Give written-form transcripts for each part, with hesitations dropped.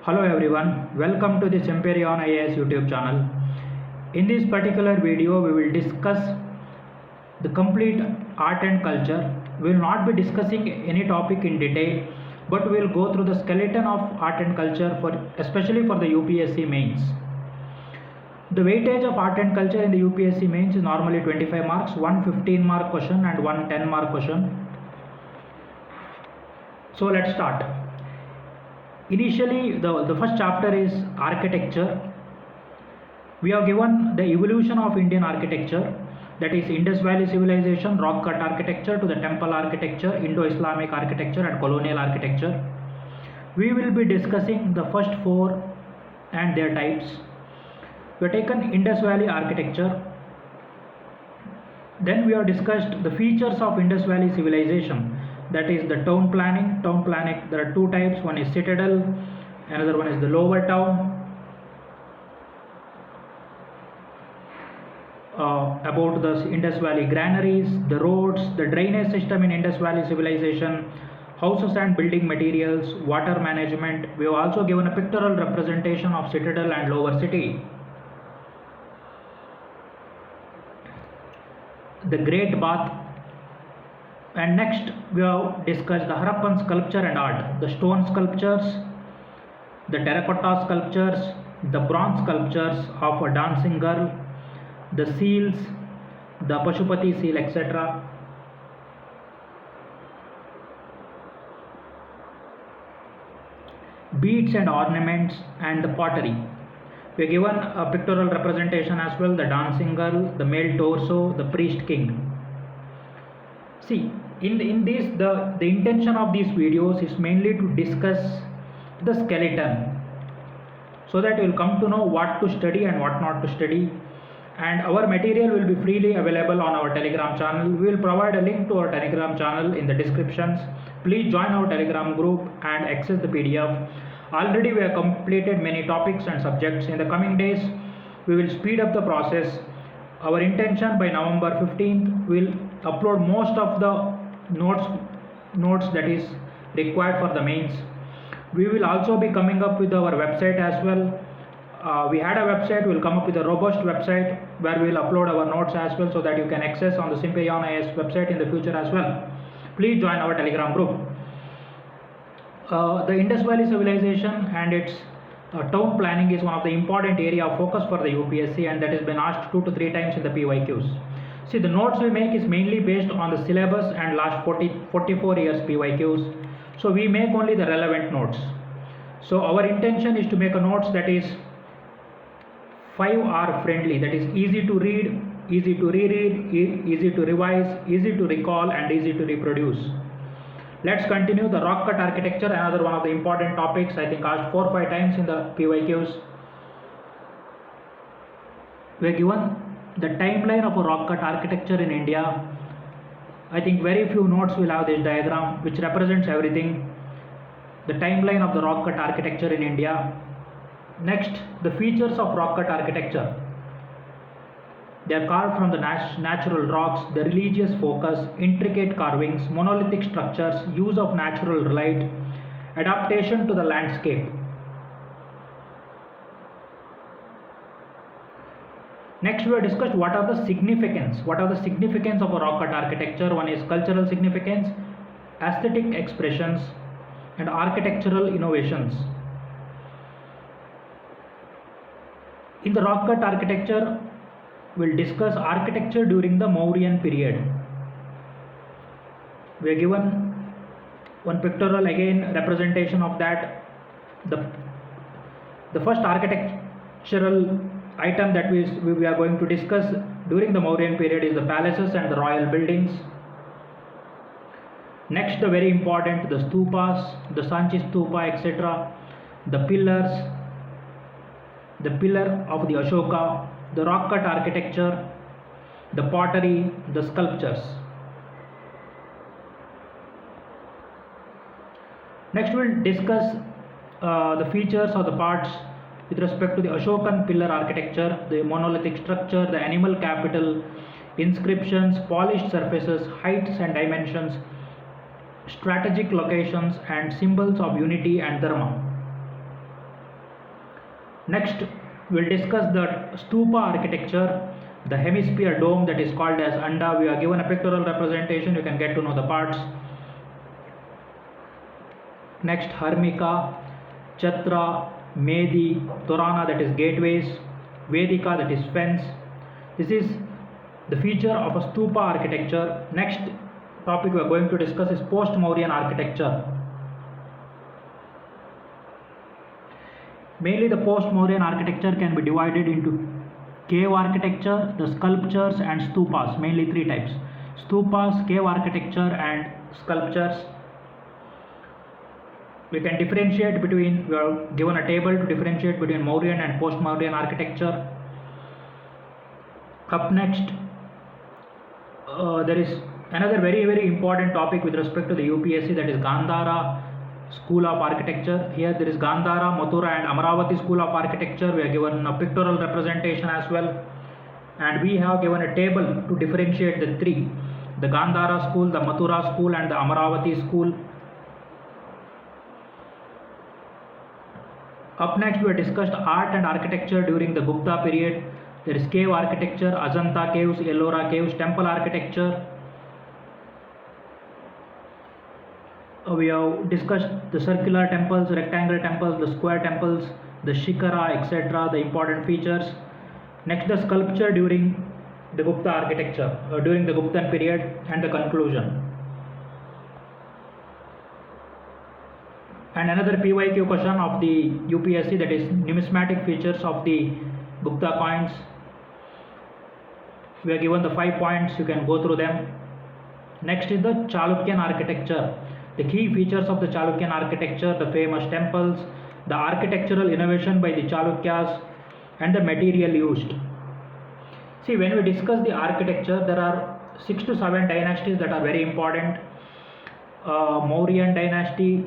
Hello everyone, welcome to the Simperion IAS YouTube channel. In this particular video, we will discuss the complete art and culture. We will not be discussing any topic in detail, but we will go through the skeleton of art and culture especially for the UPSC Mains. The weightage of art and culture in the UPSC Mains is normally 25 marks, one 15-mark question and one 10-mark question. So let's start. Initially, the first chapter is architecture. We have given the evolution of Indian architecture, that is Indus Valley civilization, rock cut architecture to the temple architecture, Indo-Islamic architecture and colonial architecture. We will be discussing the first four and their types. We have taken Indus Valley architecture. Then we have discussed the features of Indus Valley civilization. That is the town planning. There are two types. One is citadel, another one is the lower town. About the Indus Valley granaries, the roads, the drainage system in Indus Valley civilization, houses and building materials, water management. We have also given a pictorial representation of citadel and lower city. The Great Bath. And next we have discussed the Harappan sculpture and art, the stone sculptures, the terracotta sculptures, the bronze sculptures of a dancing girl, the seals, the Pashupati seal, etc. Beads and ornaments and the pottery. We are given a pictorial representation as well, the dancing girl, the male torso, the priest king. See, in this, the intention of these videos is mainly to discuss the skeleton, so that you will come to know what to study and what not to study. And our material will be freely available on our Telegram channel. We will provide a link to our Telegram channel in the descriptions. Please join our Telegram group and access the PDF. Already we have completed many topics and subjects. In the coming days, we will speed up the process. Our intention by November 15th will upload most of the notes that is required for the mains. We will also be coming up with our website as well. We had a website, we will come up with a robust website where we will upload our notes as well, so that you can access on the Simperion IAS website in the future as well. Please join our Telegram group. The Indus Valley civilization and its town planning is one of the important area of focus for the UPSC, and that has been asked 2 to 3 times in the PYQs. See, the notes we make is mainly based on the syllabus and last 44 years PYQs. So we make only the relevant notes. So our intention is to make a notes that is 5R friendly, that is easy to read, easy to reread, easy to revise, easy to recall and easy to reproduce. Let's continue the rock cut architecture, another one of the important topics, I think asked 4 or 5 times in the PYQs. We are given the timeline of a rock cut architecture in India. I think very few notes will have this diagram which represents everything. The timeline of the rock cut architecture in India. Next, the features of rock cut architecture. They are carved from the natural rocks, the religious focus, intricate carvings, monolithic structures, use of natural light, adaptation to the landscape. Next, we have discussed what are the significance of a rock cut architecture. One is cultural significance, aesthetic expressions and architectural innovations. In the rock cut architecture, we will discuss architecture during the Mauryan period. We are given one pictorial again representation of that. The first architectural item that we are going to discuss during the Mauryan period is the palaces and the royal buildings. Next, the very important, the stupas, the Sanchi stupa, etc. The pillars, the pillar of the Ashoka, the rock cut architecture, the pottery, the sculptures. Next, we will discuss the features or the parts with respect to the Ashokan pillar architecture, the monolithic structure, the animal capital, inscriptions, polished surfaces, heights and dimensions, strategic locations and symbols of unity and dharma. Next, we'll discuss the stupa architecture, the hemisphere dome that is called as anda. We are given a pictorial representation, you can get to know the parts. Next, Harmika, Chatra, Medi, Torana, that is gateways, Vedika, that is fence. This is the feature of a stupa architecture. Next topic we are going to discuss is post-Mauryan architecture. Mainly the post-Mauryan architecture can be divided into cave architecture, the sculptures and stupas, mainly three types: stupas, cave architecture and sculptures. We can differentiate between, we are given a table to differentiate between Mauryan and post-Mauryan architecture. Up next, there is another very important topic with respect to the UPSC, that is Gandhara School of Architecture. Here there is Gandhara, Mathura and Amaravati School of Architecture. We are given a pictorial representation as well, and we have given a table to differentiate the three: the Gandhara school, the Mathura school and the Amaravati school. Up next, we have discussed art and architecture during the Gupta period. There is cave architecture, Ajanta caves, Ellora caves, temple architecture. We have discussed the circular temples, rectangular temples, the square temples, the shikara, etc., the important features. Next, the sculpture during the Gupta architecture, during the Guptan period, and the conclusion. And another PYQ question of the UPSC, that is numismatic features of the Gupta coins. We are given the 5 points, you can go through them. Next is the Chalukyan architecture. The key features of the Chalukyan architecture, the famous temples, the architectural innovation by the Chalukyas, and the material used. See, when we discuss the architecture, there are 6 to 7 dynasties that are very important. Mauryan dynasty,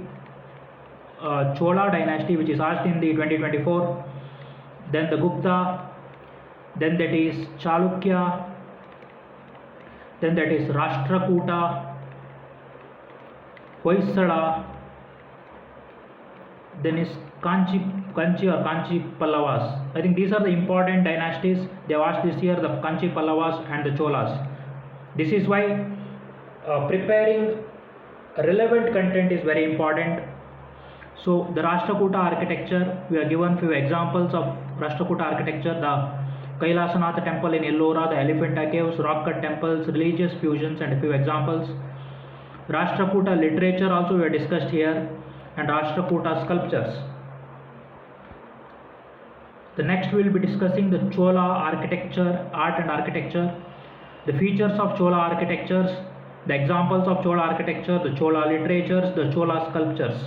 Chola dynasty, which is asked in the 2024, then the Gupta, then that is Chalukya, then that is Rashtrakuta, Hoysala, then is Kanchi or Kanchi Pallavas. I think these are the important dynasties. They have asked this year, the Kanchi Pallavas and the Cholas. This is why preparing relevant content is very important. So the Rashtrakuta architecture, we are given few examples of Rashtrakuta architecture: the Kailasanath temple in Ellora, the Elephanta caves, rock cut temples, religious fusions, and a few examples. Rashtrakuta literature also we have discussed here, and Rashtrakuta sculptures. The next we will be discussing the Chola architecture, art and architecture, the features of Chola architectures, the examples of Chola architecture, the Chola literatures, the Chola sculptures.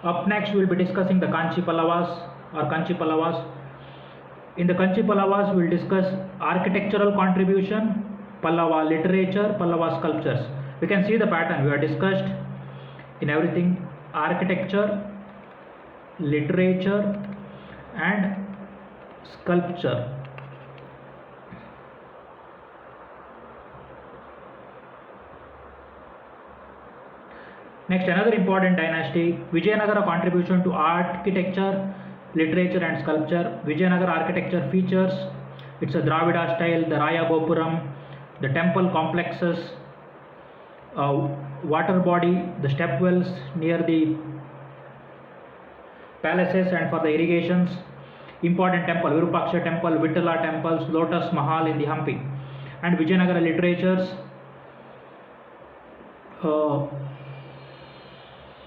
Up next, we will be discussing the Kanchi Pallavas or Kanchi Pallavas. In the Kanchi Pallavas, we will discuss architectural contribution, Pallava literature, Pallava sculptures. We can see the pattern. We have discussed in everything: architecture, literature, and sculpture. Next, another important dynasty, Vijayanagara contribution to architecture, literature and sculpture. Vijayanagara architecture features: it's a Dravida style, the Raya Gopuram, the temple complexes, water body, the step wells near the palaces and for the irrigations. Important temple, Virupaksha temple, Vittala temples, Lotus Mahal in the Hampi. And Vijayanagara literatures.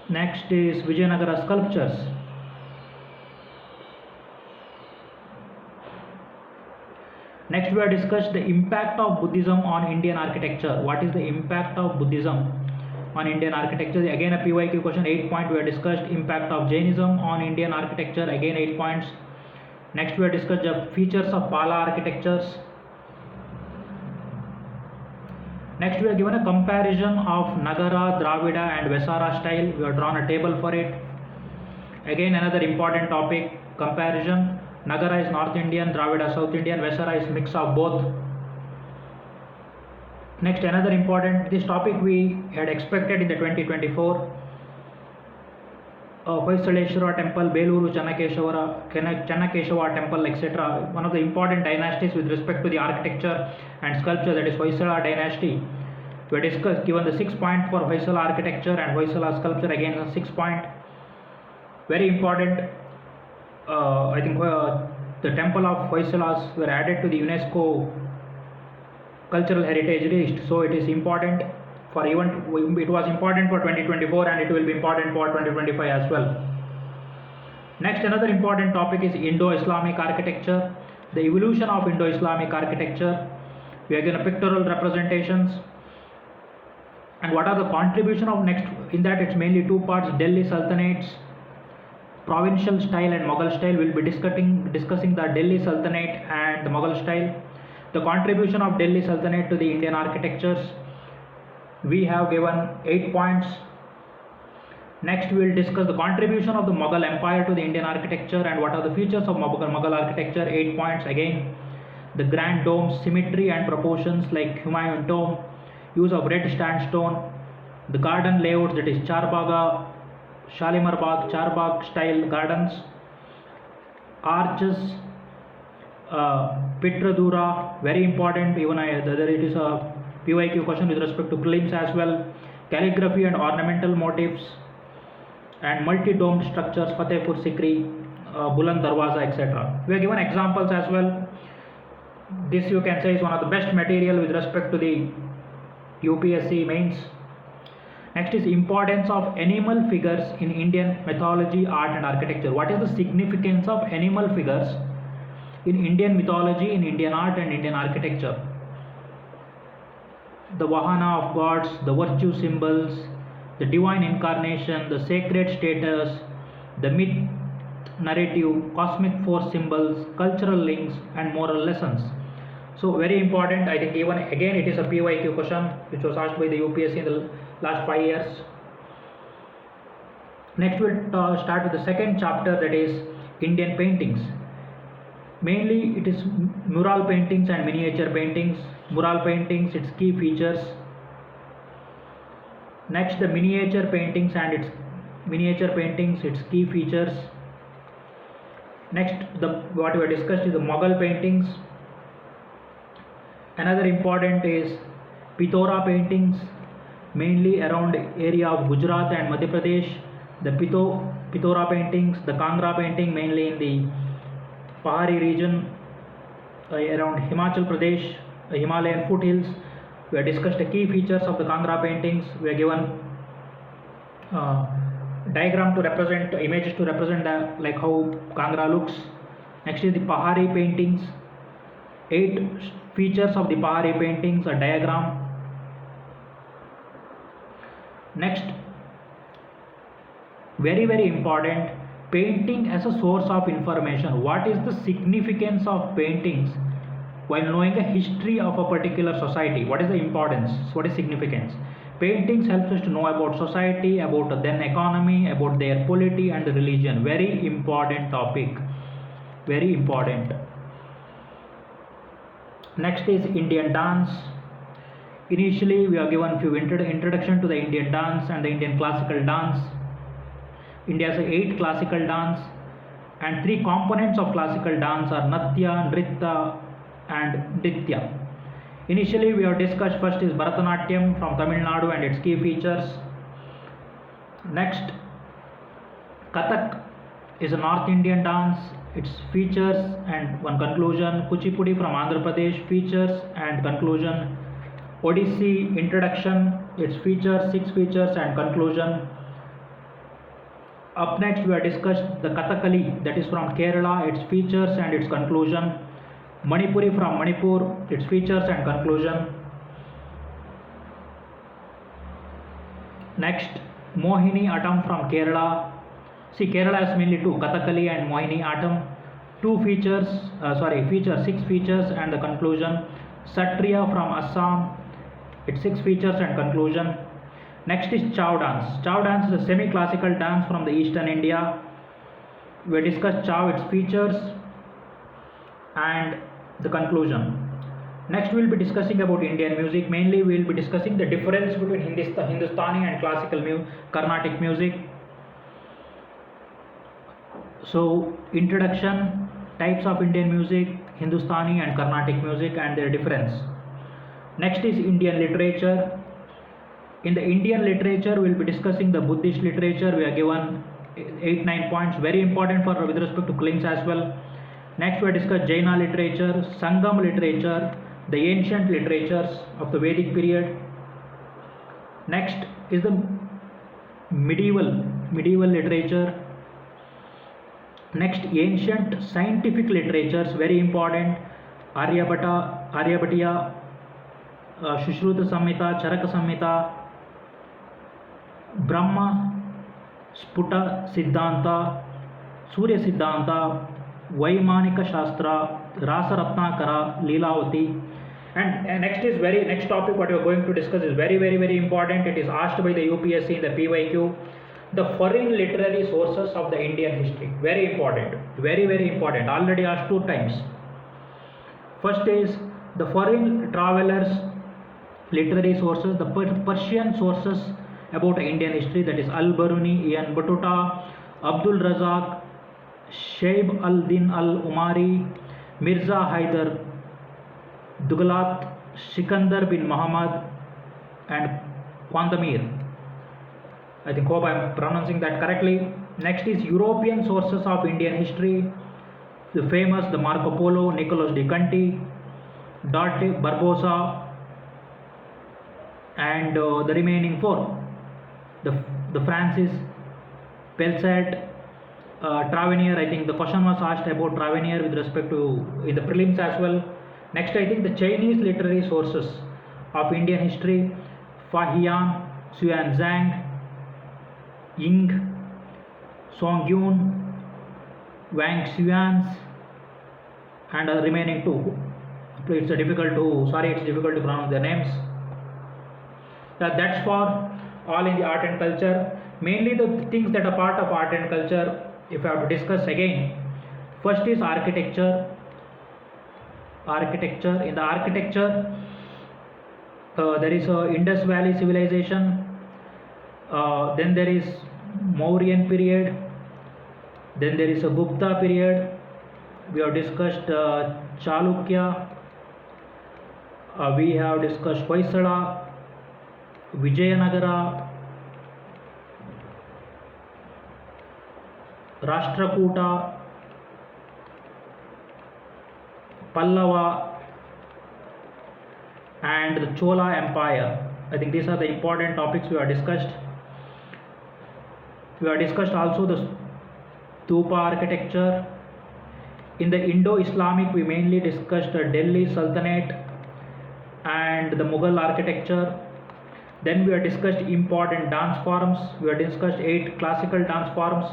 Next is Vijayanagara sculptures. Next, we have discussed the impact of Buddhism on Indian architecture. What is the impact of Buddhism on Indian architecture? Again a PYQ question, 8 points. We have discussed impact of Jainism on Indian architecture, again 8 points. Next, we have discussed the features of Pala architectures. Next, we are given a comparison of Nagara, Dravida and Vesara style. We have drawn a table for it. Again another important topic, comparison. Nagara is North Indian, Dravida South Indian, Vesara is mix of both. Next, another important, this topic we had expected in the 2024. Hoysaleshwara temple, Beluru Channakeshwara temple, etc. One of the important dynasties with respect to the architecture and sculpture, that is Hoysala dynasty. We discussed, given the 6 point for Hoysala architecture and Hoysala sculpture, again the 6 point. Very important. I think the temple of Hoysalas were added to the UNESCO cultural heritage list, so it is important for even, it was important for 2024 and it will be important for 2025 as well. Next, another important topic is Indo-Islamic architecture, the evolution of Indo-Islamic architecture. We are given pictorial representations and what are the contribution of next. In that, it's mainly two parts: Delhi Sultanates, provincial style and Mughal style. We'll be discussing the Delhi Sultanate and the Mughal style. The contribution of Delhi Sultanate to the Indian architectures, we have given 8 points. Next, we will discuss the contribution of the Mughal Empire to the Indian architecture and what are the features of Mughal architecture. 8 points again. The grand domes, symmetry and proportions like Humayun tomb, use of red sandstone, the garden layouts, that is Charbagha, Shalimar Bagh, Charbagh style gardens, arches, Pitradura, very important. Even there it is a PYQ question with respect to prelims as well. Calligraphy and ornamental motifs and multi-domed structures, Fatehpur Sikri, Buland Darwaza, etc. We are given examples as well. This you can say is one of the best material with respect to the UPSC Mains. Next is importance of animal figures in Indian mythology, art and architecture. What is the significance of animal figures in Indian mythology, in Indian art and Indian architecture? The Vahana of gods, the virtue symbols, the divine incarnation, the sacred status, the myth narrative, cosmic force symbols, cultural links and moral lessons. So very important. I think even again it is a PYQ question which was asked by the UPSC in the last 5 years. Next we'll start with the second chapter, that is Indian paintings. Mainly it is mural paintings and miniature paintings. Mural paintings, its key features. Next, the miniature paintings and its key features. Next, what we have discussed is the Mughal paintings. Another important is Pithora paintings, mainly around area of Gujarat and Madhya Pradesh. The Pithora paintings, the Kangra painting, mainly in the Pahari region around Himachal Pradesh, the Himalayan foothills. We have discussed the key features of the Kangra paintings. We are given diagram to represent, images to represent like how Kangra looks. Next is the Pahari paintings. 8 features of the Pahari paintings, a diagram. Next, very important, painting as a source of information. What is the significance of paintings while knowing the history of a particular society? What is the importance? What is significance? Paintings helps us to know about society, about the then economy, about their polity and the religion. Very important topic. Very important. Next is Indian dance. Initially we are given few introduction to the Indian dance and the Indian classical dance. India has 8 classical dance and 3 components of classical dance are Natya, Nritya and Nritya. Initially we have discussed, first is Bharatanatyam from Tamil Nadu and its key features. Next, Kathak is a North Indian dance, its features and one conclusion. Kuchipudi from Andhra Pradesh, features and conclusion. Odissi, introduction, its features, 6 features and conclusion. Up next we have discussed the Kathakali, that is from Kerala, its features and its conclusion. Manipuri from Manipur, its features and conclusion. Next, Mohini Attam from Kerala. See, Kerala has mainly 2, Kathakali and Mohini Attam. 2 features, features, 6 features and the conclusion. Satriya from Assam, its 6 features and conclusion. Next is Chow dance. Chow dance is a semi-classical dance from the eastern India. We discussed Chow, its features and the conclusion. Next we will be discussing about Indian music. Mainly we will be discussing the difference between Hindustani and classical Carnatic music. So introduction, types of Indian music, Hindustani and Carnatic music and their difference. Next is Indian literature. In the Indian literature, we will be discussing the Buddhist literature. We are given 8-9 points, very important for with respect to claims as well. Next, we discuss Jaina literature, Sangam literature, the ancient literatures of the Vedic period. Next is the medieval literature. Next, ancient scientific literatures, very important. Aryabhatiya, Shushruta Samhita, Charaka Samhita, Brahma, Sputa Siddhanta, Surya Siddhanta, Vaimanika Shastra, Rasa Ratnakara, Leelavati. And next topic what we are going to discuss is very important. It is asked by the UPSC in the PYQ. The foreign literary sources of the Indian history. Very important. Very important. Already asked 2 times. First is the foreign travelers literary sources, the Persian sources about Indian history, that is Al-Baruni, Ibn Battuta, Abdul Razak, Shaib al-Din al-Umari, Mirza Haidar Dughalat, Sikandar bin Muhammad and Quantamir. I hope I am pronouncing that correctly. Next is European sources of Indian history. The famous the Marco Polo, Nicolas de Conti, Dante Barbosa and the remaining 4. The Francis Pelset, Travanier. I think the question was asked about Travanier with respect to in the prelims as well. Next, I think the Chinese literary sources of Indian history, Fahian, Xuanzang, Ying, Songyun, Wang Xuans and the remaining 2. It's difficult to pronounce their names. That's for all in the art and culture. Mainly the things that are part of art and culture, if I have to discuss again. First is architecture. In the architecture, there is a Indus Valley civilization. Then there is Mauryan period. Then there is a Gupta period. We have discussed Chalukya. We have discussed Hoysala, Vijayanagara, Rashtrakuta, Pallava and the Chola Empire. I think these are the important topics we have discussed. We have discussed also the Stupa architecture. In the Indo-Islamic, we mainly discussed the Delhi Sultanate and the Mughal architecture. Then we have discussed important dance forms. We have discussed 8 classical dance forms.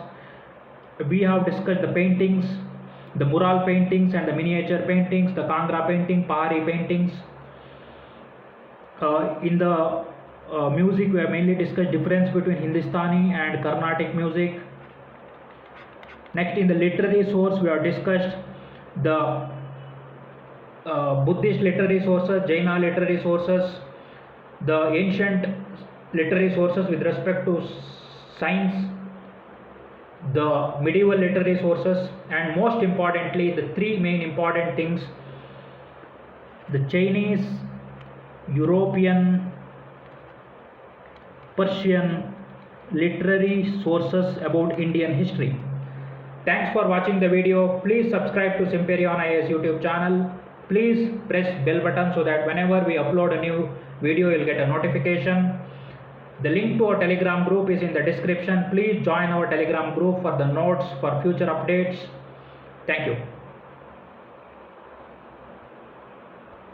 We have discussed the paintings, the mural paintings and the miniature paintings, the Kangra painting, Pahari paintings. In the music, we have mainly discussed difference between Hindustani and Carnatic music. Next, in the literary source, we have discussed the Buddhist literary sources, Jaina literary sources, the ancient literary sources with respect to science, the medieval literary sources, and most importantly, the 3 main important things: the Chinese, European, Persian literary sources about Indian history. Thanks for watching the video. Please subscribe to Simperion IAS YouTube channel. Please press bell button so that whenever we upload a new video, you'll get a notification. The link to our Telegram group is in the description. Please join our Telegram group for the notes for future updates. Thank you.